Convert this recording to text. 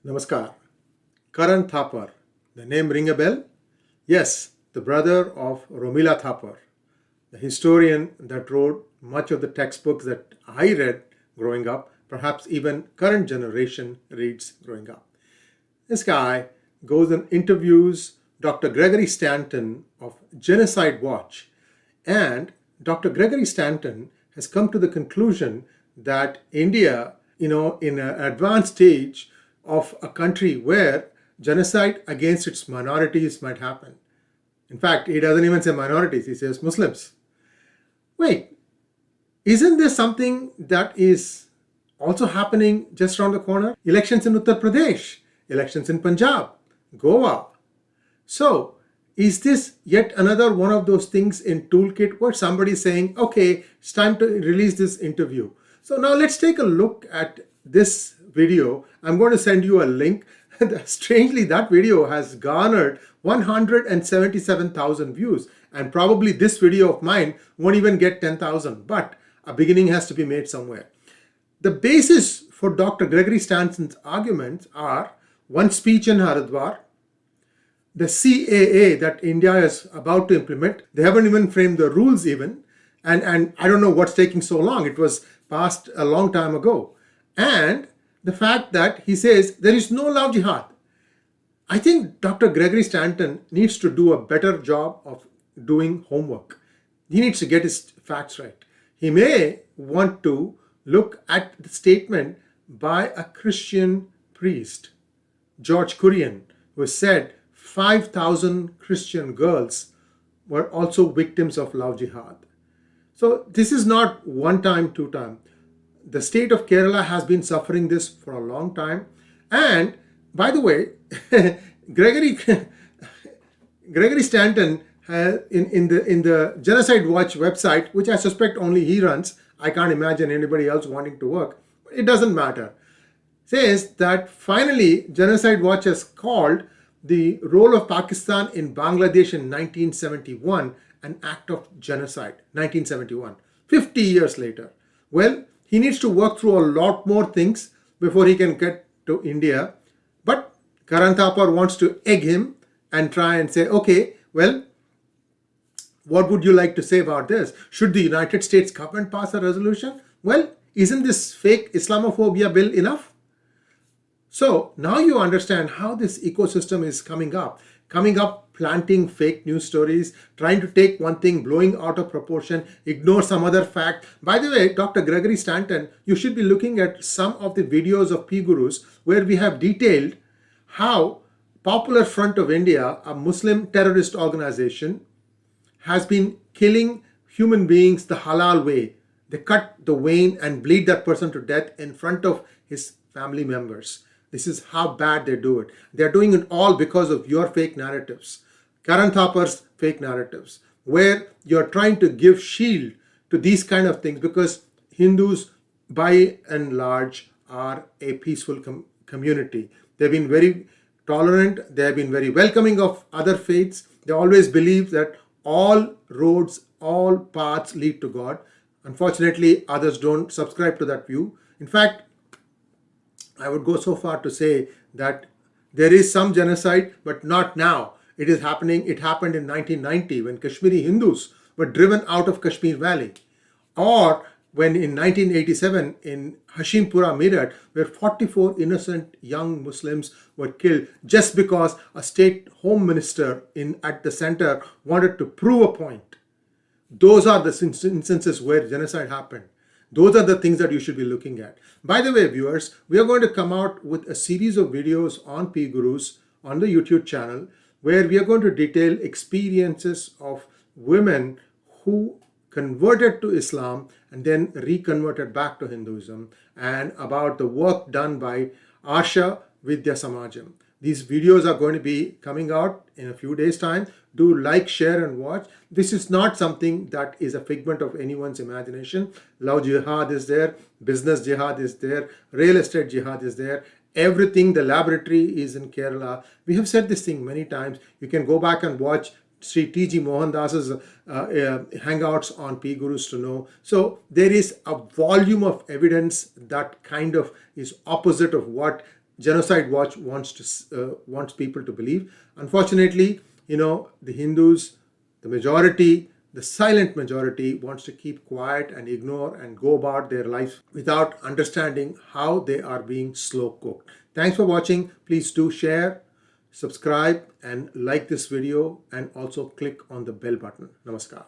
Namaskar. Karan Thapar. The name ring a bell? Yes, the brother of Romila Thapar, the historian that wrote much of the textbooks that I read growing up, perhaps even current generation reads growing up. This guy goes and interviews Dr. Gregory Stanton of Genocide Watch, and Dr. Gregory Stanton has come to the conclusion that India, in an advanced stage of a country where genocide against its minorities might happen. In fact, he doesn't even say minorities, he says Muslims. Wait, isn't there something that is also happening just around the corner? Elections in Uttar Pradesh, elections in Punjab, Goa. So, is this yet another one of those things in Toolkit where somebody's saying, okay, it's time to release this interview? So now let's take a look at this video. I'm going to send you a link. Strangely, that video has garnered 177,000 views, and probably this video of mine won't even get 10,000, but a beginning has to be made somewhere. The basis for Dr. Gregory Stanton's arguments are one speech in Haridwar, the CAA that India is about to implement. They haven't even framed the rules even, and I don't know what's taking so long. It was passed a long time ago. And the fact that he says there is no love jihad. I think Dr. Gregory Stanton needs to do a better job of doing homework. He needs to get his facts right. He may want to look at the statement by a Christian priest, George Kurian, who said 5,000 Christian girls were also victims of love jihad. So this is not one time, two time. The state of Kerala has been suffering this for a long time. And by the way, Gregory Stanton has, in the Genocide Watch website, which I suspect only he runs, I can't imagine anybody else wanting to work. It doesn't matter. Says that finally Genocide Watch has called the role of Pakistan in Bangladesh in 1971 an act of genocide. 1971, 50 years later. Well, he needs to work through a lot more things before he can get to India. But Karan Thapar wants to egg him and try and say, okay, well, what would you like to say about this? Should the United States government pass a resolution? Well, isn't this fake Islamophobia bill enough? So now you understand how this ecosystem is coming up, planting fake news stories, trying to take one thing, blowing out of proportion, ignore some other fact. By the way, Dr. Gregory Stanton, you should be looking at some of the videos of PGurus where we have detailed how Popular Front of India, a Muslim terrorist organization, has been killing human beings the halal way. They cut the vein and bleed that person to death in front of his family members. This is how bad they do it. They're doing it all because of your fake narratives. Karan Thapar's fake narratives, where you're trying to give shield to these kind of things because Hindus, by and large, are a peaceful community. They've been very tolerant. They have been very welcoming of other faiths. They always believe that all roads, all paths lead to God. Unfortunately, others don't subscribe to that view. In fact, I would go so far to say that there is some genocide, but not now. It is happening. It happened in 1990 when Kashmiri Hindus were driven out of Kashmir Valley, or when in 1987 in Hashimpura, Meerut, where 44 innocent young Muslims were killed just because a state home minister at the center wanted to prove a point. Those are the instances where genocide happened. Those are the things that you should be looking at. By the way, viewers, we are going to come out with a series of videos on PGurus on the YouTube channel where we are going to detail experiences of women who converted to Islam and then reconverted back to Hinduism, and about the work done by Arsha Vidya Samajam. These videos are going to be coming out in a few days' time. Do like, share, and watch. This is not something that is a figment of anyone's imagination. Love jihad is there, business jihad is there, real estate jihad is there. Everything, the laboratory is in Kerala. We have said this thing many times. You can go back and watch Sri T.G. Mohandass's hangouts on PGurus to know. So there is a volume of evidence that kind of is opposite of what Genocide Watch wants people to believe. Unfortunately, the Hindus, the majority, the silent majority, wants to keep quiet and ignore and go about their life without understanding how they are being slow cooked. Thanks for watching. Please do share, subscribe, and like this video, and also click on the bell button. Namaskar.